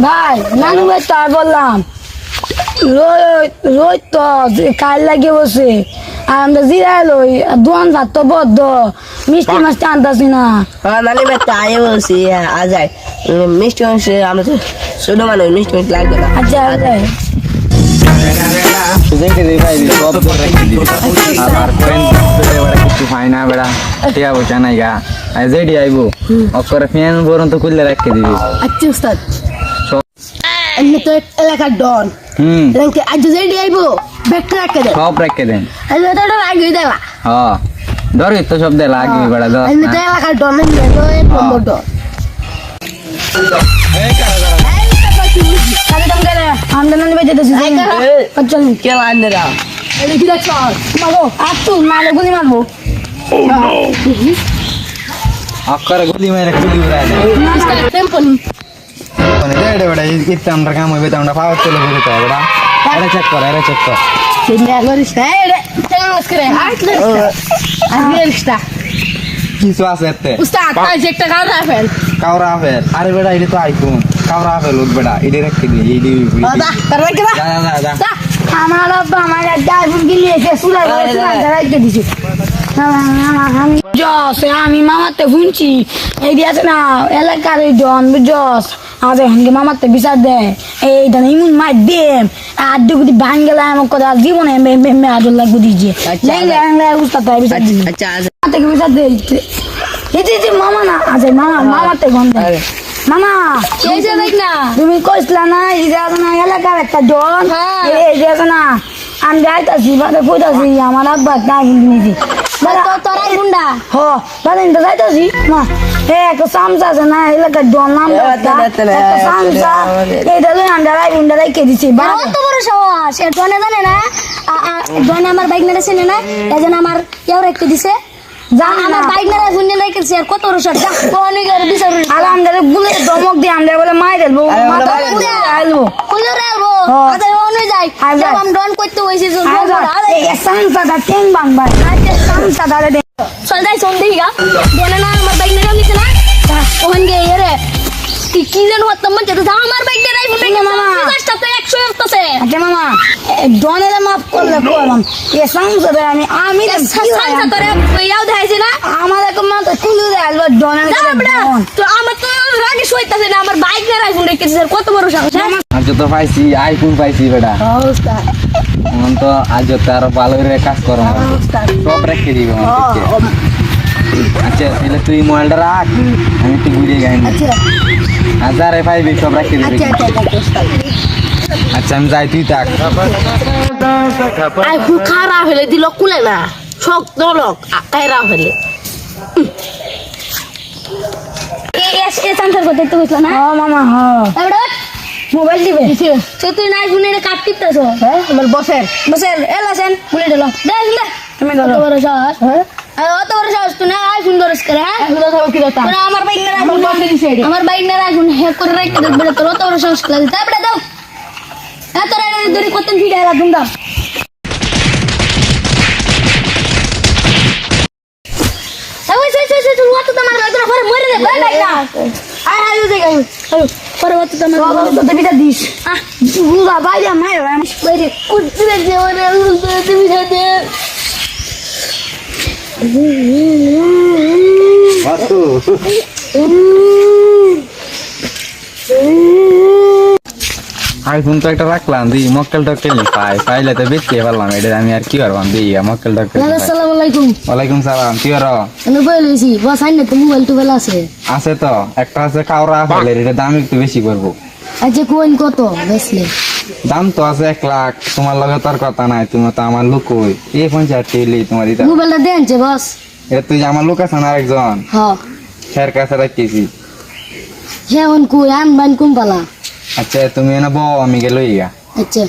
ভাই নানু ভাই তো বললাম রোজ তো কাল লাগে বসে আর আমরা জিরাই লই দোয়ান ভাত তো বদ্ধ মিষ্টি মাছটা আনতাছি না। নানি ভাই তো আয় বলছি আজ মিষ্টি মাংস আমরা তো ছোট মানুষ মিষ্টি মাংস লাগবে না। আচ্ছা কিছু পাই না বেড়া টিয়া পয়সা নাই গা যেটি আইবো অকরে ফ্যান পর্যন্ত খুললে রেখে দিবি। আচ্ছা উস্তাদ এমনি তো এলাকার ডন আজ যেটি আইবো ব্যাগটা রাখে দেন সব রেখে দেন আগে দেওয়া হ্যাঁ ধর তো সব দে লাগবে বেড়া ধর এমনি তো এলাকার ডন এক নম্বর ডন। আমরা নানু ভাই যেতেছি চল কে আন্দেরা কি দেখছ মাগো আসু মালে গুলি মারবো অকরে গুলি মেরে খুলি উড়ায় দেয় টেম্পনি মানে রে বেড়া ইতে আমরা কাম হইবে আমরা পাওয়ার চলে বলে তো বেড়া আরে চেক কর সেটা করিস না রে চেঙ্গাস করে আইলে আইলেস্তা কিছু আছে এতে উস্তাদ আজ একটা গাল রাখেন কাওরা আফের আরে বেড়া এটা তো আইফোন কাওরা আফের লোক বেড়া এটা রেখে দি এই দি দাদা তার রাখে যা যা যা দা আমার আব্বা আমার একটা আইফোন কিনেছে সুলাই রাখতে দিছি জস আমি মামাতে শুনছি এই দিয়ে আছে না এলাকার এই জন জস আজ এখানকে মামাতে বিচার দেয় এইটা ইমুন মার দেম আর দুগুটি ভাঙ গেলে আমার কথা জীবনে আদর লাগবে দিয়েছে উস্তাদ বিচার দিন আচ্ছা থেকে বিচার দেয় মামা না আছে মামাতে গন্ধ মামা এই যে দেখ না তুমি কইসলা না এই যে আছে না এলাকার একটা জন এই যে আছে না আমি যাইতাছি বাদে কইতাছি আমার আব্বা তাই কিনেছি তো তোরা গুন্ডা হ বাদে তো যাইতাছি মা একটা সামসা আছে না এলাকার জন নাম একটা সামসা এইটা লই আন্ডারাই কে দিছি কত বড় সাহস এ ডনে জানে না ডনে আমার বাইক মেরে চেনে না এজন আমার কেউ রেখে দিছে আমার বাইক মেরে শুনে রেখেছে আর কত বড় সাহস যা কোনি করে বিচার আর আমরা গুলে ধমক দিয়ে আমরা বলে মাই দেবো মাথা আইলো কুলে রাখবো আজ ওনে যাই আমি ডন করতে হইছে এই সামসা দা টেং বাংবা সামসা দা দে চল যাই সন্ধে গা ডনে না আমার বাইক মেরে নিছে না ওখান গিয়ে রে কি যেন হতাম মন যেতে আমার বাইক মেরে ফোন মামা কাজটা তো 100 হচ্ছে আচ্ছা মামা ডনের মাফ করলে করলাম এ সামসা দা আমি সালসা করে ইয়াও দেখাইছে না আমার একটা মাথা কুলু দেয় ডনের তো আমার তো রাগে সইতাছে না আমার বাইক মেরে আইফোন রেখেছে কত বড় সাহস আজ তো পাইছি আইফোন পাইছি বেটা উস্তাদ মন তো আজ তো আরো ভালো করে কাজ করো সব রেখে দিবে আচ্ছা তাহলে তুই মোবাইলটা রাখ আমি একটু ঘুরে গাই হাজার পাইবি সব রেখে দিবি আচ্ছা আমি যাই তুই থাক আইফোন খারাপ হলে দিল কুলে না শক্ত লোক খারাপ হলে এ সান্সার করতে তো হইছিল না মামা হ এবারে মোবাইল দিবে তো তুই না আইফোনের কাট টিপতেছো হ্যাঁ আমার বসের এলাছেন বলে দিল দেখ না তুমি কত বড় সাহস অত বড় সাহস তুই না আইফোন দরস করে হ্যাঁ তোরা আমার বাইক না আইফোন আমার বাইক না আইফোন হ্যাক করে রেখে দে বলে তোর অত বড় সাহস লাগে তারপরে দাও হ্যাঁ তোরা দড়ি করতেন ফিরে এলা দুমদাম পরে অত তোমার বিটা দিস বুঝা বাইরে মায়ের বাইরে উঠতে যে ওরে তুমি যাতে আইফোন তো একটা রাখলাম দি মক্কেল টক্কেল পাইলে তো বেশি পারলাম এটা আমি আর কি করবাম দি মক্কেল টক্কেল আসসালামু আলাইকুম ওয়ালাইকুম সালাম কি করো আমি বলেছি বস আইনে তো মোবাইল টোবাইল আছে আছে তো একটা আছে কাওরা ফেলে এটা দাম একটু বেশি করবো আচ্ছা কোন কত বেসলে দাম তো আছে 1 লাখ তোমার লগে তোর কথা নাই তুমি তো আমার লোক কই এই 50 টেলি তোমার এটা মোবাইলটা দেন যে বস এ তুই আমার লোক আছে না আরেকজন হ্যাঁ ফের কাছে রাখিছি হে হন কই আন বান কোন পালা আচ্ছা তুমি এনে বউ আমি গেল ইয়া আচ্ছা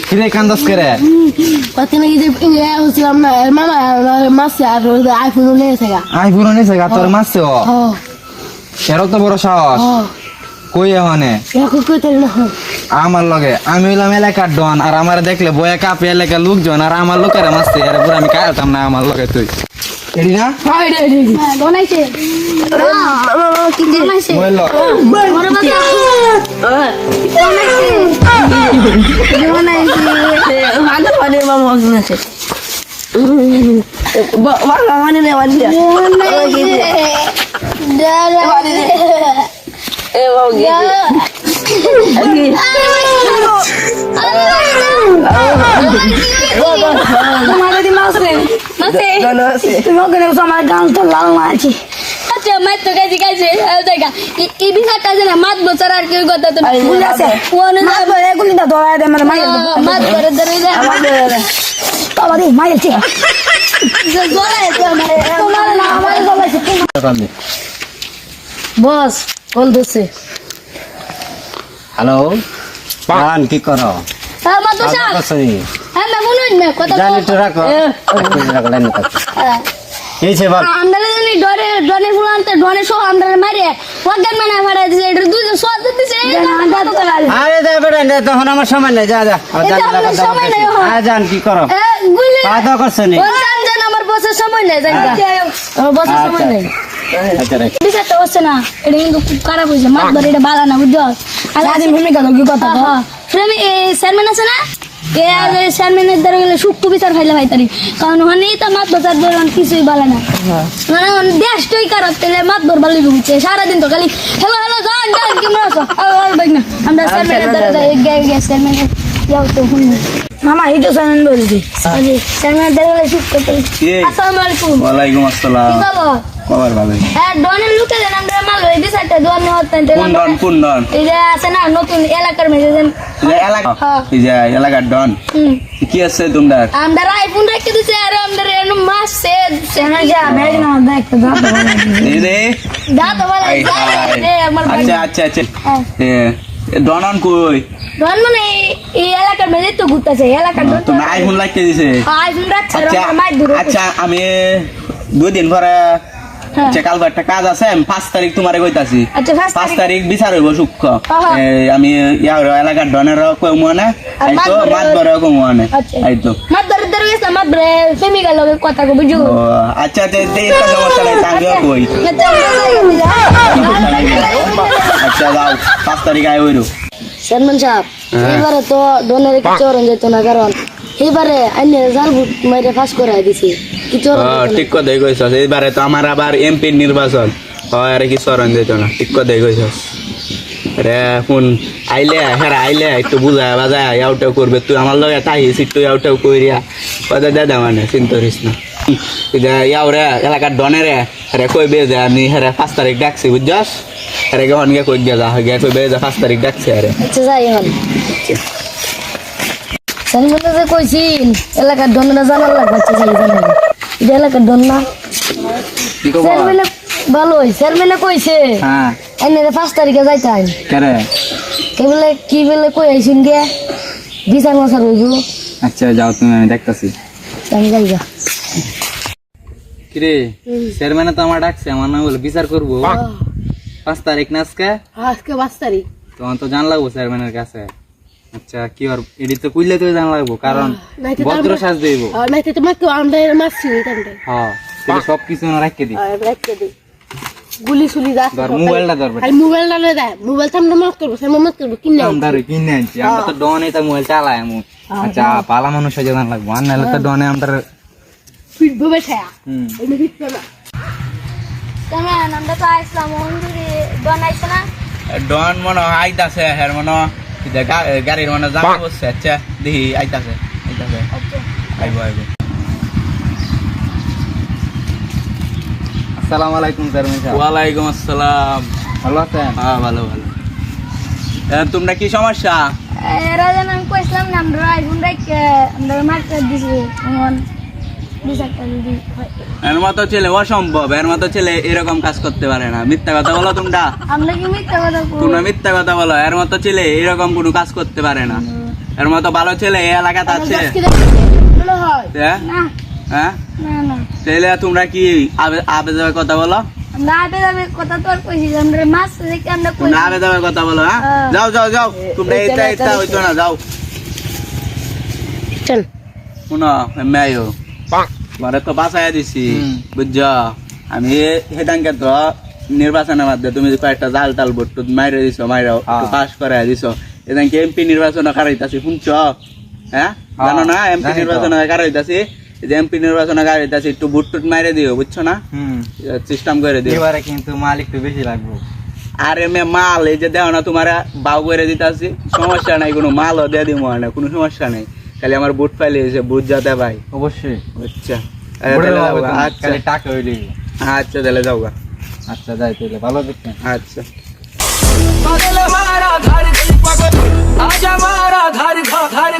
কিরে কান্দস করে কত নাকি যে হচ্ছিলাম না মামা মাসে আর আইফোন নিয়েছে গা আইফোন নিছে গা তোর মাসছে ও হ্যাঁ এরও তো বড় সাহস হ্যাঁ কই মানে এখন কইতে না আমার লগে আমি হইলাম এলাকার ডন আর আমার দেখলে বয়ে কাপে এলাকার লোকজন আর আমার লোকেরা মাসছে এর পুরো আমি কাটাতাম না আমার লগে তুই এডি না বানাইছে কি যে বানাইছে মোবাইল লো বড় বাবা বানাইছে মানে মানে মামা আছে বাবা মানে নে মানে এ বাবা তোমার দিদি মাসে তুমি ওখানে আমার গাল তো লাল মারছি আচ্ছা মাই তো গাজি গাজি দেখা এই বিষয়টা যে না মাত বছর আর কেউ কথা তো ভুলে আছে কোন এগুলি তো ধরা দেয় মানে মাইল মাত করে ধরে বাবা দি মাইল ঠিক জোড়ায় তোমার না আমার গলাছে বস কল দিছে হ্যালো পান কি করো হ্যাঁ মত সাহেব কসনি হ্যাঁ মে মনে না কথা জানি তো রাখো রাখো লাইন কাট এইছে বল আমরা জানি ডরে ডরে ফুলানতে ডরে সো আমরা মারে ওয়াগান মানে মারা দিছে এটা দুই সোয়াদ দিছে আরে দে বেটা দে তখন আমার সময় নাই যা যা এটা আমার সময় নাই, হ্যাঁ। আ জান কি করো গুলি পা দাও করছনি ওখান জান আমার বসের সময় নাই জায়গা আমার বসের সময় নাই আচ্ছা রে বিষয়টা হচ্ছে না এটা কিন্তু খুব খারাপ হয়েছে মাছ ধরে এটা বালা না বুঝছো আর আজ ভূমিকা তো কি কথা প্রেমী চেয়ারম্যান আছে না এ আগে চেয়ারম্যানের দ্বারা গেলে সূক্ষ্ম বিচার খাইলে ভাই তারি কারণ ওখানে তো মাছ ধরার দৌড়ান কিছুই বলে না মানে দেশটাই খারাপ তাহলে মাছ ধরবার লিখে বুঝছে সারাদিন তো খালি হ্যালো হ্যালো যান যান কেমন আছো ভাই না আমরা চেয়ারম্যানের দ্বারা চেয়ারম্যানের যাও তো শুনবো মামা এই তো জানেন বলছি চেয়ারম্যানের দ্বারা গেলে সূক্ষ্ম আসসালামু আলাইকুম ওয়ালাইকুম কি আসসালাম খবর খবর ভালো হ্যাঁ ডনের লুকে দেন আমরা মাল এই বিষয়টা দোয়ার নেওয়া কোন ডন এই যে আছে না নতুন এলাকার মেয়ে এলাকা হ্যাঁ। এই যে এলাকার ডন কি আছে তোমরা আমরা আইফোন রেখে দিছে আর আমরা এনু মাস সে সেনা যা মেরে না দেখতে যা তো এই রে দা তো বলে আই, আই। আমার আচ্ছা আচ্ছা আচ্ছা হ্যাঁ। ডনন কই ডন মানে এই এলাকার মেয়ে তো ঘুরতেছে এলাকার ডন তোমরা আইফোন লাগতে দিছে আইফোন রাখছে আচ্ছা মাই দূর আচ্ছা আমি 2 দিন পরে হ্যাঁ। আচ্ছা কালকে একটা কাজ আছে আমি 5 তারিখ তোমারে কইতাছি আচ্ছা 5 তারিখ বিচার হইব সূক্ষ্ম হ্যাঁ। আমি ইয়ার এলাকার ডনের কই মনে আর আই তো মাতবরের- মাত বড় কই মনে আচ্ছা। আই তো মাত ধরে ধরে গেছে মাত ধরে প্রেমিকা লগে কথা কো বুঝু ও আচ্ছা আচ্ছা এটা সমস্যা নাই তাঙ্গিও কই আচ্ছা যাও 5 তারিখ আই হইরো চেয়ারম্যান সাহেব এবারে তো ডনের কি চোরন যেত না কারণ এবারে আইনে জালবুট মাইরে ফাঁস করাই দিছি কি চোরন ঠিক কথাই কইছস এইবারে তো আমার আবার এমপি নির্বাচন হয় আর কি সরণ দিত না ঠিক কথাই কইছস রে ফোন আইলে হেরা আইলে একটু বুঝায় বাজায় আউটাও করবে তুই আমার লগে তাইস একটু আউটাও কইরিয়া কথা দাদা মানে চিন্তা করিস না ইয়াও রে এলাকার ডনে রে হেরে কইবে যে আমি হেরে 5 তারিখ ডাকছি বুঝছস হেরে গহন গিয়ে কই গিয়া যা গিয়া কইবে যে 5 তারিখ ডাকছি আরে আচ্ছা যাই এখন চেয়ারম্যান যে কইছিন এলাকার ডনরা জানার লাগবে আচ্ছা যাই জানাই এটা এলাকার ডন না কি কব চেয়ারম্যানে ভালোই চেয়ারম্যানে কইছে হ্যাঁ আইনে 5 তারিখে যাইতাম কেরে কি বলে কই আইছিন গে বিচার মাসার হইব আচ্ছা যাও তুমি আমি দেখতাছি আমি যাইগা কিরে চেয়ারম্যানে তো আমার ডাকছে আমার নাম বলে বিচার করবো 5 তারিখ না আজকে আজকে 5 তারিখ তোমার তো জান লাগবো চেয়ারম্যানের কাছে আচ্ছা কি আর এডি তো কইলে তো জান লাগবো কারণ নাইতে তো ভদ্র সাজ দেব আর নাইতে তোমাকে আমরা মারছি ওইখানটা হ্যাঁ তুমি সব কিছু না রাখতে দি আর রাখতে দে গুলি সুলি যা ধর মোবাইলটা ধরবে খালি মোবাইলটা লয়ে দেয় মোবাইল তো আমরা মাফ করবো সে মাফ করবো কিনে আমরা কিনে আনছি আমরা তো ডনে তো মোবাইল চালাই আমি আচ্ছা পালা মানুষ হয়ে জান লাগবো আর নাহলে তো ডনে আমরা ফিট ভাবে ছায়া হুম এমনি ফিট না কেমন আমরা তো আইসলাম মন্দিরে ডন আইছে না ডন মনে আইতাছে হের মনে গাড়ির মনে জামা বসছে আচ্ছা দেখি আইতাছে আইবো আইবো আসসালামু আলাইকুম চেয়ারম্যান সাহেব ওয়ালাইকুম আসসালাম ভালো আছেন হ্যাঁ ভালো ভালো তোমরা কি সমস্যা রাজান আমি কইছিলাম না আমরা আইফোন রাখে আমরা মার্কেট দিছি মন বিচারটা যদি এর মতো ছেলে অসম্ভব এর মতো ছেলে এরকম কাজ করতে পারে না মিথ্যা কথা বলো তোমরা আমরা কি মিথ্যা কথা কই তোমরা মিথ্যা কথা বলো এর মতো ছেলে এরকম কোনো কাজ করতে পারে না এর মতো ভালো ছেলে এই এলাকাতে আছে ভালো হয় হ্যাঁ না হ্যাঁ না না তাহলে তোমরা কি আবে যাবে কথা বলো আমরা আবে যাবে কথা তো আর কইছি আমরা মাছ দেখে আমরা কই তোমরা আবে যাবে কথা বলো হ্যাঁ যাও যাও যাও তোমরা এটা হইতো না যাও চল শুনো মেয়ো ঘরে তো বাঁচাইয়া দিছি বুঝছ আমি সেদানকে তো নির্বাচনের মধ্যে তুমি যে কয়েকটা জাল টাল ভোট টুট মাইরে দিছো মাইরা পাস করাই দিছো এদানকে এমপি নির্বাচন কারাইতাছি শুনছ হ্যাঁ জানো না এমপি নির্বাচন কারাইতাছি যে এমপি নির্বাচন কারাইতাছি একটু ভোট টুট মাইরে দিও বুঝছো না সিস্টেম করে দিও এবারে কিন্তু মাল একটু বেশি লাগবে আরে মে মাল এই যে দেও না তোমার বাউ করে দিতাছি সমস্যা নাই কোনো মালও দিয়ে দিব না কোনো সমস্যা নাই খালি আমার বুট পাইলে এসে বুট যাতে ভাই অবশ্যই আচ্ছা আচ্ছা টাকা হইলে আচ্ছা তাহলে যাও গা আচ্ছা যাই তাহলে ভালো দেখতেন আচ্ছা पागल हमारा घर दिल पागल आजा हमारा घर घर